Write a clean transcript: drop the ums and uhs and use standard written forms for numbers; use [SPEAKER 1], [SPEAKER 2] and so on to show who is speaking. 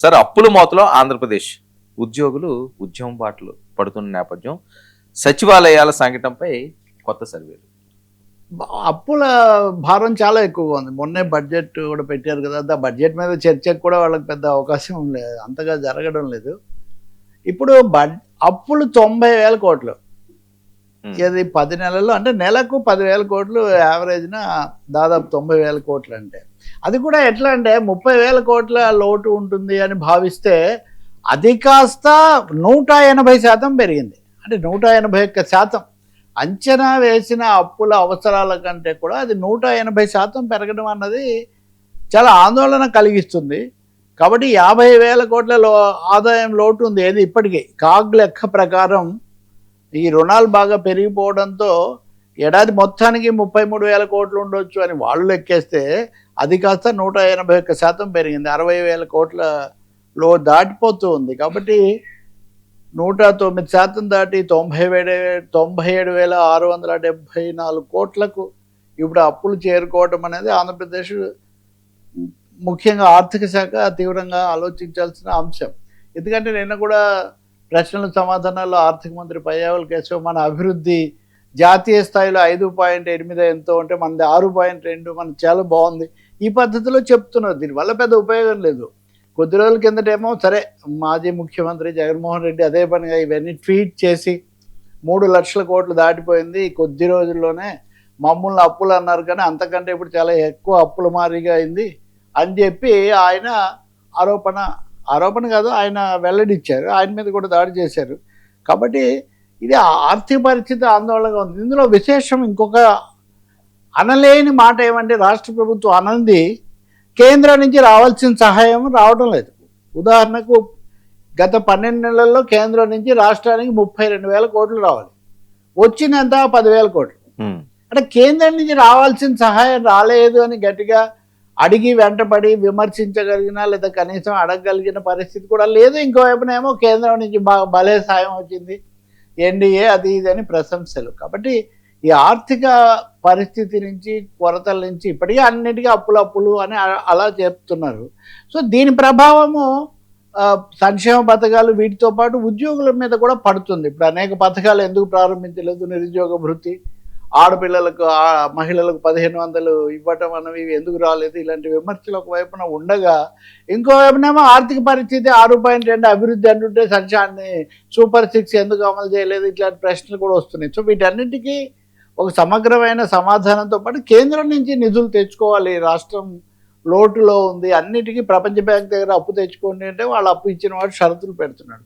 [SPEAKER 1] Sir అప్పుల మోతలో ఆంధ్రప్రదేశ్ ఉద్యోగులు ఉద్యమం బాటలు పడుతున్న నేపథ్యం సచివాలయాల సంఘటనపై కొత్త సర్వేలు.
[SPEAKER 2] అప్పుల భారం చాలా ఎక్కువగా ఉంది. మొన్నే బడ్జెట్ కూడా పెట్టారు కదా, ఆ బడ్జెట్ మీద చర్చకు కూడా వాళ్ళకి పెద్ద అవకాశం లేదు, అంతగా జరగడం లేదు. ఇప్పుడు అప్పులు 90,000 కోట్లు, ఇది 10 నెలల్లో అంటే నెలకు 10,000 కోట్లు యావరేజ్న, దాదాపు 90,000 కోట్లు. అంటే అది కూడా ఎట్లా అంటే 30,000 కోట్ల లోటు ఉంటుంది అని భావిస్తే అది కాస్త 180% పెరిగింది. అంటే 181% అంచనా వేసిన అప్పుల అవసరాల కంటే కూడా అది 180% పెరగడం అన్నది చాలా ఆందోళన కలిగిస్తుంది. కాబట్టి 50,000 కోట్ల ఆదాయం లోటు ఉంది. ఏది ఇప్పటికీ కాగ్ లెక్క ప్రకారం ఈ రుణాలు బాగా పెరిగిపోవడంతో ఏడాది మొత్తానికి 33,000 కోట్లు ఉండొచ్చు అని వాళ్ళు లెక్కేస్తే అది కాస్త 181% పెరిగింది. 60,000 కోట్లలో దాటిపోతూ ఉంది. కాబట్టి 109% దాటి 97,674 కోట్లకు ఇప్పుడు అప్పులు చేరుకోవడం అనేది ఆంధ్రప్రదేశ్ ముఖ్యంగా ఆర్థిక శాఖ తీవ్రంగా ఆలోచించాల్సిన అంశం. ఎందుకంటే నిన్న కూడా ప్రశ్నల సమాధానాల్లో ఆర్థిక మంత్రి పయ్యావుల కేశవ్ మన అభివృద్ధి జాతీయ స్థాయిలో 5.8 ఎంతో ఉంటే మనది 6.2, మనది చాలా బాగుంది ఈ పద్ధతిలో చెప్తున్నారు. దీనివల్ల పెద్ద ఉపయోగం లేదు. కొద్ది రోజుల కిందటేమో సరే మాజీ ముఖ్యమంత్రి జగన్మోహన్ రెడ్డి అదే పనిగా ఇవన్నీ ట్వీట్ చేసి 3 లక్షల కోట్లు దాటిపోయింది కొద్ది రోజుల్లోనే, మమ్మల్ని అప్పులు అన్నారు కానీ అంతకంటే ఇప్పుడు చాలా ఎక్కువ అప్పుల మారిగా అయింది అని చెప్పి ఆయన ఆరోపణ కాదు, ఆయన వెల్లడిచ్చారు. ఆయన మీద కూడా దాడి చేశారు. కాబట్టి ఇది ఆర్థిక పరిస్థితి ఆందోళనగా ఉంది. ఇందులో విశేషం ఇంకొక అనలేని మాట ఏమంటే రాష్ట్ర ప్రభుత్వం అనంది కేంద్రం నుంచి రావాల్సిన సహాయం రావడం లేదు. ఉదాహరణకు గత 12 నెలల్లో కేంద్రం నుంచి రాష్ట్రానికి 32,000 కోట్లు రావాలి, వచ్చినంత 10,000 కోట్లు. అంటే కేంద్రం నుంచి రావాల్సిన సహాయం రాలేదు అని గట్టిగా అడిగి వెంటపడి విమర్శించగలిగిన లేదా కనీసం అడగగలిగిన పరిస్థితి కూడా లేదు. ఇంకోవైపునేమో కేంద్రం నుంచి భలే సాయం వచ్చింది, ఎన్డీఏ అది ఇది అని ప్రశంసలు. కాబట్టి ఈ ఆర్థిక పరిస్థితి నుంచి, కొరతల నుంచి ఇప్పటికీ అన్నిటికీ అప్పులు అని అలా చెప్తున్నారు. సో దీని ప్రభావము సంక్షేమ పథకాలు వీటితో పాటు ఉద్యోగుల మీద కూడా పడుతుంది. ఇప్పుడు అనేక పథకాలు ఎందుకు ప్రారంభించలేదు, నిరుద్యోగ భృతి, ఆడపిల్లలకు మహిళలకు 1,500 ఇవ్వటం అనేవి ఎందుకు రాలేదు, ఇలాంటి విమర్శలు ఒకవైపున ఉండగా ఇంకోవైపునేమో ఆర్థిక పరిస్థితి 6.2 అభివృద్ధి అంటుంటే సంక్షేమాన్ని సూపర్ 6 ఎందుకు అమలు చేయలేదు, ఇట్లాంటి ప్రశ్నలు కూడా వస్తున్నాయి. సో వీటన్నిటికీ ఒక సమగ్రమైన సమాధానంతో పాటు కేంద్రం నుంచి నిధులు తెచ్చుకోవాలి. రాష్ట్రం లోటులో ఉంది, అన్నిటికీ ప్రపంచ బ్యాంక్ దగ్గర అప్పు తెచ్చుకోండి అంటే వాళ్ళు అప్పు ఇచ్చిన వాడు షరతులు పెడుతున్నాడు.